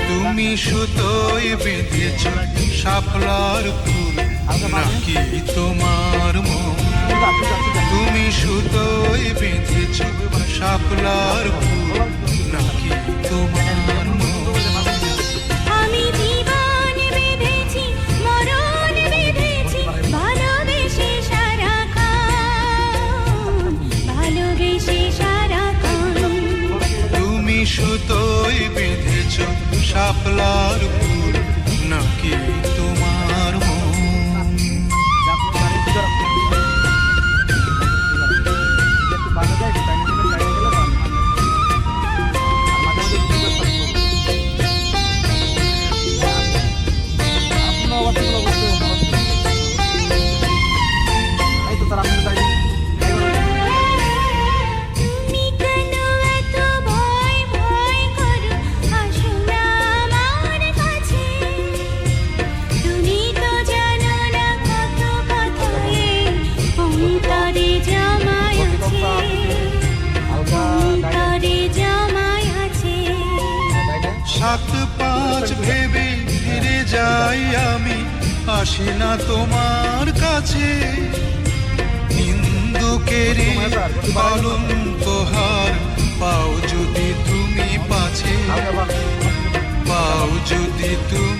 তুমি সুতোয় বেঁধেছ শাপলার ফুল নাকি তোমার মন? তুমি সুতোয় বেঁধেছ শাপলার ফুল নাকি তোমার মন? আমি জীবন বেঁধেছি, মরণ বেঁধেছি, ভালোবেসে সারাক্ষণ, ভালোবেসে সারাক্ষণ। তুমি সুতোয় বেঁধেছ শাপলার ফুল নাকি তোমার মন? তুমি কেন এত ভয় ভয় করো? আসো না আমার কাছে। তুমি তো জানো না কত কথায় অন্তরে জমায় আছে, অন্তরে জমায় আছে। 7-5 ভেবে ফিরে যাই আমি, আসি না তোমার কাছে। নিন্দুকেরই কলঙ্কহার পাও যদি তুমি পাছে, পাও যদি তুমি